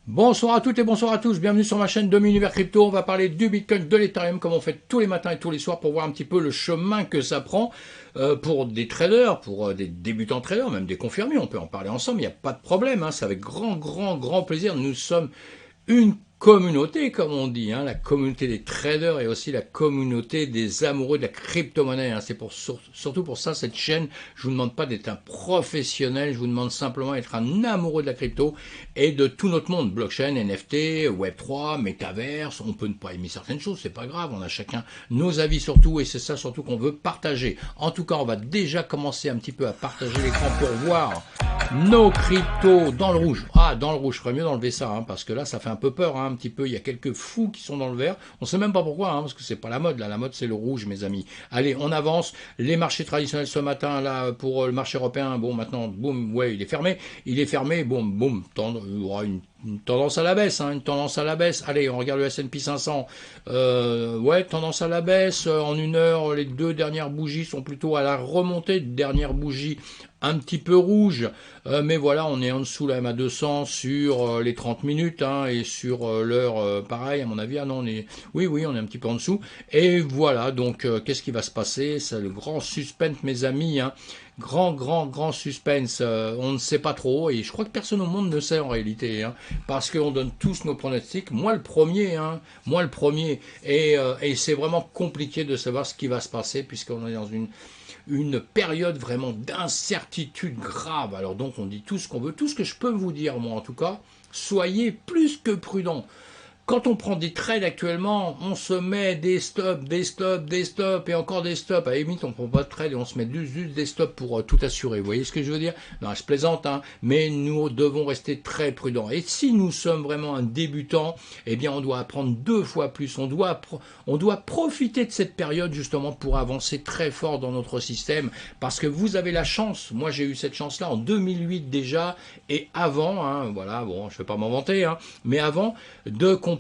Bonsoir à toutes et bonsoir à tous, bienvenue sur ma chaîne Demi Univers Crypto. On va parler du Bitcoin, de l'Ethereum, comme on fait tous les matins et tous les soirs pour voir un petit peu le chemin que ça prend pour des traders, pour des débutants traders, même des confirmés. On peut en parler ensemble, il n'y a pas de problème. Hein, c'est avec grand plaisir. Nous sommes une communauté, comme on dit, hein, la communauté des traders et aussi la communauté des amoureux de la crypto-monnaie. Hein. C'est surtout pour ça, cette chaîne, je vous demande pas d'être un professionnel, je vous demande simplement d'être un amoureux de la crypto et de tout notre monde, blockchain, NFT, Web3, métaverse. On peut ne pas aimer certaines choses, c'est pas grave, on a chacun nos avis sur tout et c'est ça surtout qu'on veut partager. En tout cas, on va déjà commencer un petit peu à partager l'écran pour voir nos cryptos dans le rouge. Ah, dans le rouge, je ferais mieux d'enlever ça, hein, parce que là, ça fait un peu peur, hein, un petit peu. Il y a quelques fous qui sont dans le vert. On sait même pas pourquoi, hein, parce que c'est pas la mode. Là, la mode, c'est le rouge, mes amis. Allez, on avance. Les marchés traditionnels ce matin, là, pour le marché européen, bon, maintenant, boum, ouais, il est fermé. Il est fermé, boum, il y aura une tendance à la baisse, hein, une tendance à la baisse. Allez, on regarde le S&P 500. Ouais, tendance à la baisse. En une heure, les deux dernières bougies sont plutôt à la remontée. Dernière bougie un petit peu rouge, mais voilà, on est en dessous la MA200 sur les 30 minutes, hein, et sur l'heure, pareil, à mon avis, ah non, oui, on est un petit peu en dessous, et voilà, donc, qu'est-ce qui va se passer? C'est le grand suspense, mes amis, hein. Grand suspense, on ne sait pas trop, et je crois que personne au monde ne sait en réalité, hein, parce qu'on donne tous nos pronostics, moi le premier, hein, et c'est vraiment compliqué de savoir ce qui va se passer, puisqu'on est dans une période vraiment d'incertitude grave. Alors donc on dit tout ce qu'on veut, tout ce que je peux vous dire moi en tout cas, soyez plus que prudents. Quand on prend des trades actuellement, on se met des stops, et encore des stops. À la limite, on prend pas de trade et on se met juste des stops pour tout assurer. Vous voyez ce que je veux dire? Non, je plaisante, hein, mais nous devons rester très prudents. Et si nous sommes vraiment un débutant, eh bien, on doit apprendre deux fois plus. On doit profiter de cette période justement pour avancer très fort dans notre système, parce que vous avez la chance. Moi, j'ai eu cette chance-là en 2008 déjà, et avant, hein, voilà, bon, je ne vais pas m'en vanter, hein, mais avant de comprendre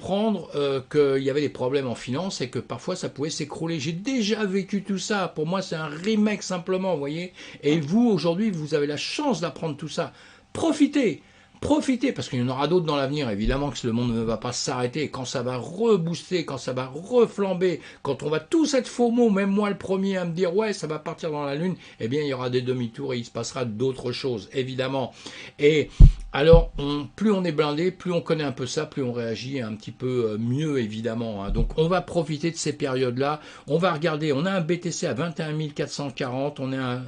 qu'il y avait des problèmes en finance et que parfois ça pouvait s'écrouler. J'ai déjà vécu tout ça. Pour moi, c'est un remake simplement, vous voyez. Et vous, aujourd'hui, vous avez la chance d'apprendre tout ça. Profitez. Profitez, parce qu'il y en aura d'autres dans l'avenir, évidemment que le monde ne va pas s'arrêter, quand ça va rebooster, quand ça va reflamber, quand on va tous être FOMO, même moi le premier à me dire ouais ça va partir dans la lune, eh bien il y aura des demi-tours et il se passera d'autres choses, évidemment. Et alors, plus on est blindé, plus on connaît un peu ça, plus on réagit un petit peu mieux, évidemment. Hein. Donc, on va profiter de ces périodes-là. On va regarder, on a un BTC à 21 440, on a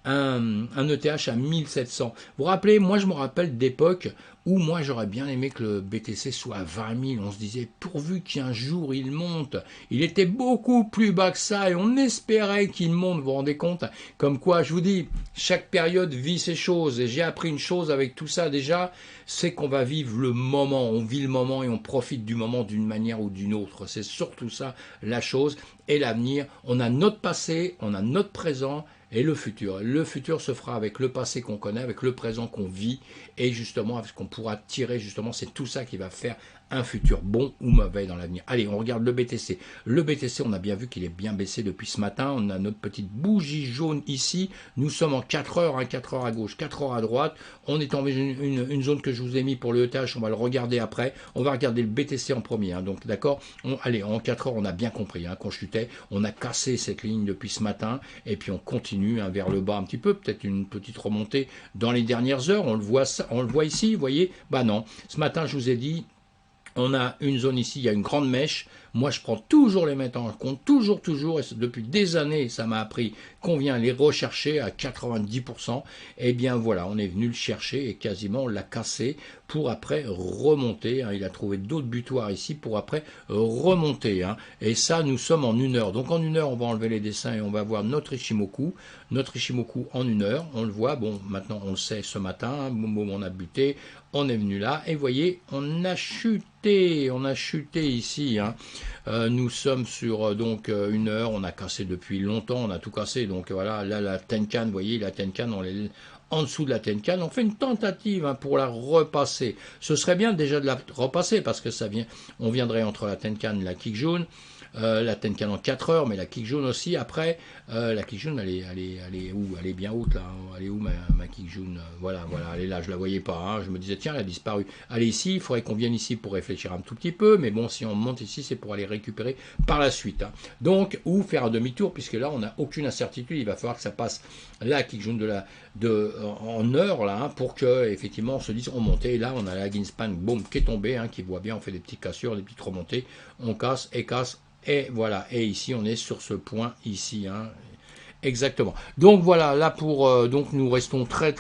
un ETH à 1700. Vous vous rappelez, moi je me rappelle d'époque où moi j'aurais bien aimé que le BTC soit à 20 000. On se disait, pourvu qu'un jour il monte. Il était beaucoup plus bas que ça et on espérait qu'il monte, vous vous rendez compte? Comme quoi, je vous dis, chaque période vit ses choses. Et j'ai appris une chose avec tout ça déjà, c'est qu'on va vivre le moment. On vit le moment et on profite du moment d'une manière ou d'une autre. C'est surtout ça la chose. Et l'avenir, on a notre passé, on a notre présent, et le futur. Le futur se fera avec le passé qu'on connaît, avec le présent qu'on vit, et justement, avec ce qu'on pourra tirer, justement, c'est tout ça qui va faire un futur bon ou mauvais dans l'avenir. Allez, on regarde le BTC. Le BTC, on a bien vu qu'il est bien baissé depuis ce matin. On a notre petite bougie jaune ici. Nous sommes en 4 heures, hein, 4 heures à gauche, 4 heures à droite. On est en une zone que je vous ai mis pour le ETH. On va le regarder après. On va regarder le BTC en premier. Hein, donc, d'accord. Allez, en 4 heures, on a bien compris hein, qu'on chutait. On a cassé cette ligne depuis ce matin. Et puis, on continue hein, vers le bas un petit peu. Peut-être une petite remontée dans les dernières heures. On le voit ici, vous voyez. Bah non. Ce matin, je vous ai dit, on a une zone ici, il y a une grande mèche. Moi, je prends toujours les mettre en compte, toujours, et depuis des années, ça m'a appris qu'on vient les rechercher à 90%. Eh bien voilà, on est venu le chercher et quasiment on l'a cassé pour après remonter. Hein. Il a trouvé d'autres butoirs ici pour après remonter. Hein. Et ça, nous sommes en une heure. Donc en une heure, on va enlever les dessins et on va voir notre Ichimoku. Notre Ichimoku en une heure, on le voit. Bon, maintenant on le sait ce matin. Hein. Boum, on a buté. On est venu là. Et vous voyez, on a chuté ici. Hein. Nous sommes sur donc une heure, on a cassé depuis longtemps, on a tout cassé, donc voilà, là la Tenkan, vous voyez, la Tenkan, on est en dessous de la Tenkan, on fait une tentative hein, pour la repasser. Ce serait bien déjà de la repasser, parce que on viendrait entre la Tenkan et la Kick jaune, la Tenkan en 4 heures, mais la Kijun aussi. Après, la Kijun, elle est où? Elle est bien haute là. Elle est où ma Kijun? Voilà, elle est là. Je la voyais pas. Hein. Je me disais tiens, elle a disparu. Elle est ici. Il faudrait qu'on vienne ici pour réfléchir un tout petit peu. Mais bon, si on monte ici, c'est pour aller récupérer par la suite. Hein. Donc, ou faire un demi-tour, puisque là, on n'a aucune incertitude. Il va falloir que ça passe la Kijun en heure là, hein, pour que effectivement on se dise on montait. Et là, on a la Ginspan, boum, qui est tombée, hein, qui voit bien. On fait des petites cassures, des petites remontées. On casse. Et voilà, et ici on est sur ce point ici, hein. Exactement. Donc voilà, là pour donc nous restons très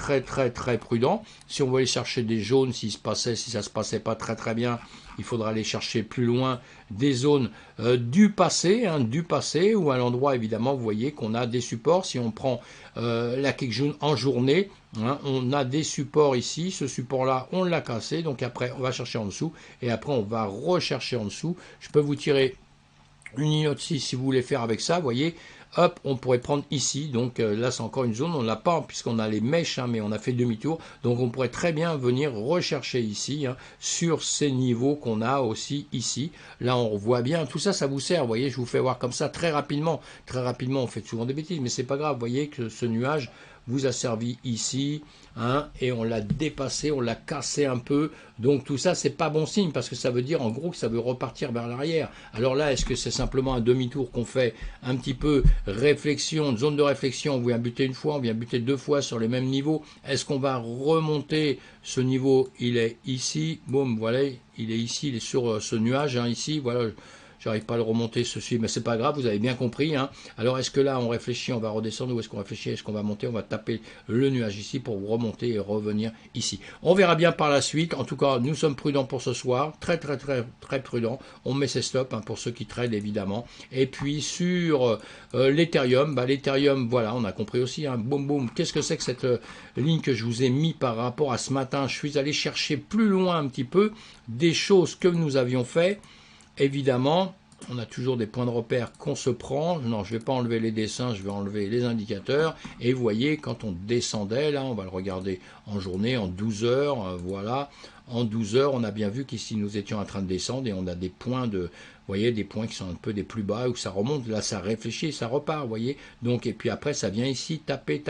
prudents. Si on veut aller chercher des jaunes, si ça se passait pas très bien, il faudra aller chercher plus loin des zones du passé, ou à l'endroit évidemment, vous voyez qu'on a des supports. Si on prend la Kijun en journée, hein, on a des supports ici. Ce support-là, on l'a cassé. Donc après, on va chercher en dessous et après on va rechercher en dessous. Je peux vous tirer une ligne aussi si vous voulez faire avec ça, vous voyez, hop, on pourrait prendre ici, donc là c'est encore une zone, on ne l'a pas puisqu'on a les mèches, hein, mais on a fait demi-tour, donc on pourrait très bien venir rechercher ici, hein, sur ces niveaux qu'on a aussi ici, là on voit bien, tout ça, ça vous sert, vous voyez, je vous fais voir comme ça très rapidement on fait souvent des bêtises, mais c'est pas grave, vous voyez que ce nuage vous a servi ici, hein, et on l'a dépassé, on l'a cassé un peu, donc tout ça c'est pas bon signe, parce que ça veut dire en gros que ça veut repartir vers l'arrière. Alors là, est-ce que c'est simplement un demi-tour qu'on fait un petit peu réflexion, zone de réflexion, on vient buter une fois, on vient buter deux fois sur les mêmes niveaux, est-ce qu'on va remonter ce niveau, il est ici, boum, voilà, il est ici, il est sur ce nuage, hein, ici, voilà. J'arrive pas à le remonter ceci, mais c'est pas grave, vous avez bien compris. Hein. Alors est-ce que là on réfléchit, on va redescendre, ou est-ce qu'on réfléchit, est-ce qu'on va monter, on va taper le nuage ici pour remonter et revenir ici. On verra bien par la suite. En tout cas, nous sommes prudents pour ce soir, très prudents. On met ses stops, hein, pour ceux qui trade évidemment. Et puis sur l'Ethereum, l'Ethereum, voilà, on a compris aussi. Hein, boum boum. Qu'est-ce que c'est que cette ligne que je vous ai mis par rapport à ce matin? Je suis allé chercher plus loin un petit peu des choses que nous avions fait. Évidemment, on a toujours des points de repère qu'on se prend. Non, je ne vais pas enlever les dessins, je vais enlever les indicateurs. Et vous voyez, quand on descendait, là, on va le regarder en journée, en 12 heures, voilà. En 12 heures, on a bien vu qu'ici, nous étions en train de descendre et on a des points vous voyez, des points qui sont un peu des plus bas, où ça remonte, là, ça réfléchit, ça repart, vous voyez. Donc, et puis après, ça vient ici, taper.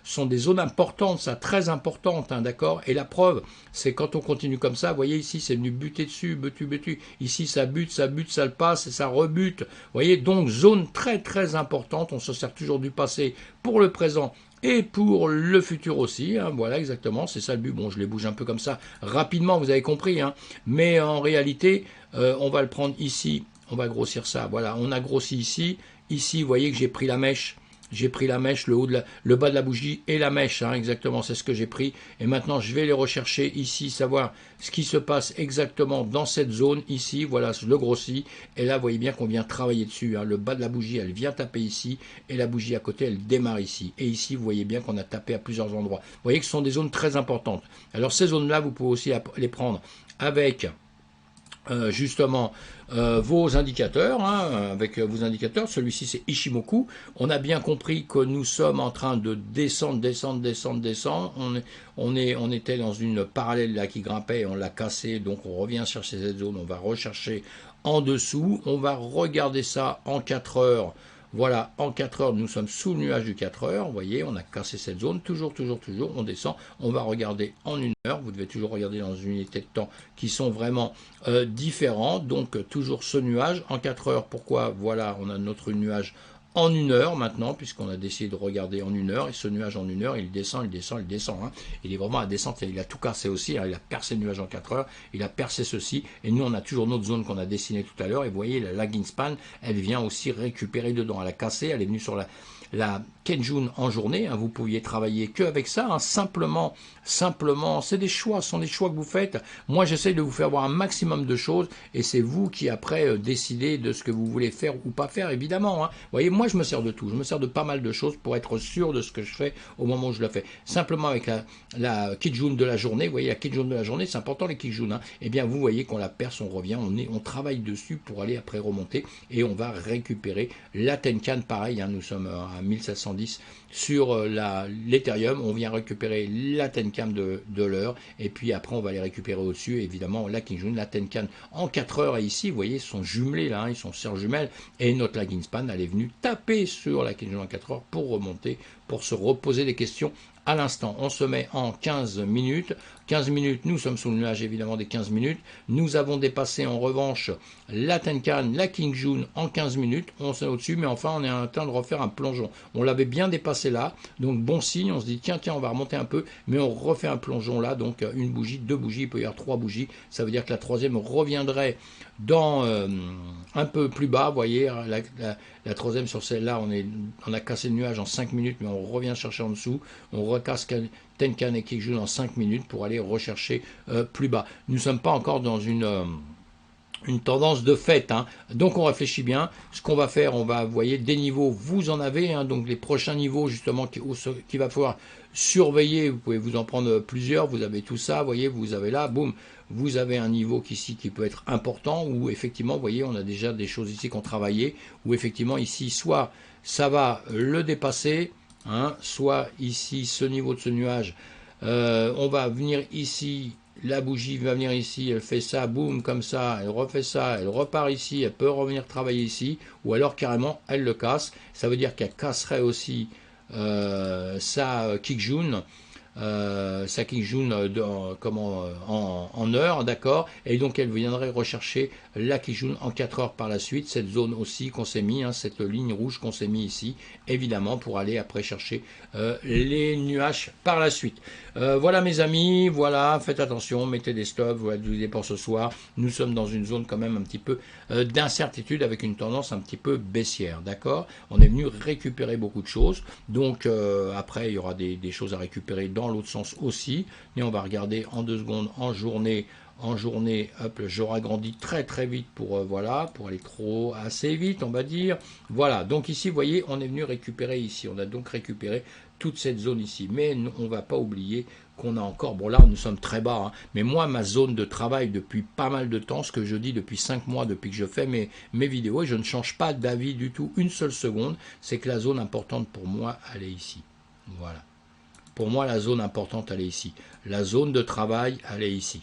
Ce sont des zones importantes, ça, très importantes, hein, d'accord. Et la preuve, c'est quand on continue comme ça, vous voyez, ici, c'est venu buter dessus, butu. Ici, ça bute, ça le passe, et ça rebute. Vous voyez, donc, zone très importante. On se sert toujours du passé pour le présent et pour le futur aussi, hein, voilà exactement, c'est ça le but. Bon, je les bouge un peu comme ça rapidement, vous avez compris, hein, mais en réalité, on va le prendre ici, on va grossir ça, voilà, on a grossi ici, vous voyez que j'ai pris la mèche, le bas de la bougie et la mèche, hein, exactement, c'est ce que j'ai pris. Et maintenant, je vais les rechercher ici, savoir ce qui se passe exactement dans cette zone ici. Voilà, je le grossis. Et là, vous voyez bien qu'on vient travailler dessus. Hein. Le bas de la bougie, elle vient taper ici. Et la bougie à côté, elle démarre ici. Et ici, vous voyez bien qu'on a tapé à plusieurs endroits. Vous voyez que ce sont des zones très importantes. Alors, ces zones-là, vous pouvez aussi les prendre avec... justement vos indicateurs, hein, avec vos indicateurs, celui-ci c'est Ishimoku, on a bien compris que nous sommes en train de descendre, on était dans une parallèle là qui grimpait, on l'a cassé, donc on revient chercher cette zone, on va rechercher en dessous, on va regarder ça en 4 heures. Voilà, en 4 heures, nous sommes sous le nuage du 4 heures. Vous voyez, on a cassé cette zone. Toujours, on descend. On va regarder en 1 heure. Vous devez toujours regarder dans une unité de temps qui sont vraiment différentes. Donc, toujours ce nuage en 4 heures. Pourquoi? Voilà, on a notre nuage en 1 heure maintenant, puisqu'on a décidé de regarder en 1 heure. Et ce nuage en 1 heure, il descend. Hein. Il est vraiment à descente. Il a tout cassé aussi. Hein. Il a percé le nuage en 4 heures. Il a percé ceci. Et nous, on a toujours notre zone qu'on a dessinée tout à l'heure. Et vous voyez, la Ginspan, elle vient aussi récupérer dedans. Elle a cassé. Elle est venue sur la Kijun en journée, hein, vous pouviez travailler que avec ça, hein, simplement, c'est des choix, ce sont des choix que vous faites. Moi, j'essaie de vous faire voir un maximum de choses, et c'est vous qui après décidez de ce que vous voulez faire ou pas faire, évidemment. Hein. Vous voyez, moi, je me sers de tout, je me sers de pas mal de choses pour être sûr de ce que je fais au moment où je le fais. Simplement avec la Kijun de la journée, vous voyez, la Kijun de la journée, c'est important les Kijun, hein, et bien vous voyez qu'on la perce, on revient, on travaille dessus pour aller après remonter, et on va récupérer la Tenkan, pareil, hein, nous sommes à 1710 sur l'Ethereum. On vient récupérer la Tenkan de l'heure, et puis après on va les récupérer au-dessus, évidemment la King June, la Tenkan en 4 heures, et ici vous voyez ils sont jumelés là, ils sont sœurs jumelles, et notre lagging span elle est venue taper sur la King June en 4 heures pour remonter, pour se reposer des questions à l'instant. On se met en 15 minutes. 15 minutes, nous sommes sous le nuage évidemment des 15 minutes. Nous avons dépassé en revanche la Tenkan, la King June en 15 minutes. On s'est au-dessus, mais enfin on est en train de refaire un plongeon. On l'avait bien dépassé là, donc bon signe. On se dit tiens, on va remonter un peu, mais on refait un plongeon là. Donc une bougie, 2 bougies, il peut y avoir 3 bougies. Ça veut dire que la troisième reviendrait dans un peu plus bas. Vous voyez, la troisième sur celle-là, on a cassé le nuage en 5 minutes, mais on revient chercher en dessous. On recasse Tenkan et King June en 5 minutes pour aller rechercher plus bas. Nous ne sommes pas encore dans une tendance de fait, hein. Donc on réfléchit bien. Ce qu'on va faire, on va, vous voyez, des niveaux, vous en avez, hein, donc les prochains niveaux justement qu'il va falloir surveiller. Vous pouvez vous en prendre plusieurs. Vous avez tout ça, vous voyez, vous avez là, boum, vous avez un niveau ici qui peut être important, où effectivement, vous voyez, on a déjà des choses ici qu'on travaillait, où effectivement ici, soit ça va le dépasser, hein, soit ici, ce niveau de ce nuage, on va venir ici, la bougie va venir ici, elle fait ça, boum, comme ça, elle refait ça, elle repart ici, elle peut revenir travailler ici, ou alors carrément, elle le casse. Ça veut dire qu'elle casserait aussi sa King June, en heure, d'accord, et donc elle viendrait rechercher la King June en 4 heures par la suite, cette zone aussi qu'on s'est mis, hein, cette ligne rouge qu'on s'est mis ici, évidemment pour aller après chercher les nuages par la suite. Voilà mes amis, voilà, faites attention, mettez des stops, voilà, pour ce soir. Nous sommes dans une zone quand même un petit peu d'incertitude avec une tendance un petit peu baissière, d'accord. On est venu récupérer beaucoup de choses, donc après il y aura des choses à récupérer dans l'autre sens aussi, mais on va regarder en 2 secondes en journée. Hop, j'aurai grandi très très vite pour voilà, pour aller assez vite, on va dire. Voilà, donc ici, vous voyez, on est venu récupérer ici. On a donc récupéré toute cette zone ici. Mais on ne va pas oublier qu'on a encore, bon là, nous sommes très bas, hein, mais moi, ma zone de travail depuis pas mal de temps, ce que je dis depuis 5 mois, depuis que je fais mes vidéos, et je ne change pas d'avis du tout une seule seconde, c'est que la zone importante pour moi, elle est ici. Voilà. Pour moi, la zone importante, elle est ici. La zone de travail, elle est ici.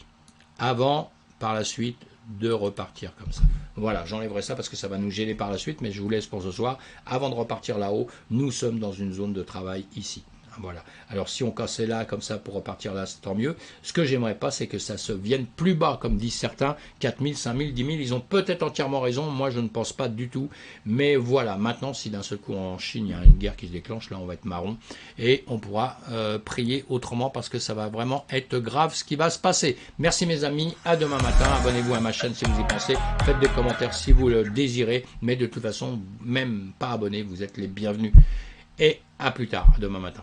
Avant, par la suite, de repartir comme ça. Voilà, j'enlèverai ça parce que ça va nous gêner par la suite, mais je vous laisse pour ce soir. Avant de repartir là-haut, nous sommes dans une zone de travail ici. Voilà. Alors si on cassait là comme ça pour repartir là, c'est tant mieux. Ce que j'aimerais pas, c'est que ça se vienne plus bas, comme disent certains, 4000, 5000, 10 000. Ils ont peut-être entièrement raison. Moi, je ne pense pas du tout. Mais voilà, maintenant, si d'un seul coup en Chine, il y a une guerre qui se déclenche, là, on va être marron. Et on pourra prier autrement parce que ça va vraiment être grave ce qui va se passer. Merci mes amis. À demain matin. Abonnez-vous à ma chaîne si vous y pensez. Faites des commentaires si vous le désirez. Mais de toute façon, même pas abonné, vous êtes les bienvenus. Et à plus tard, à demain matin.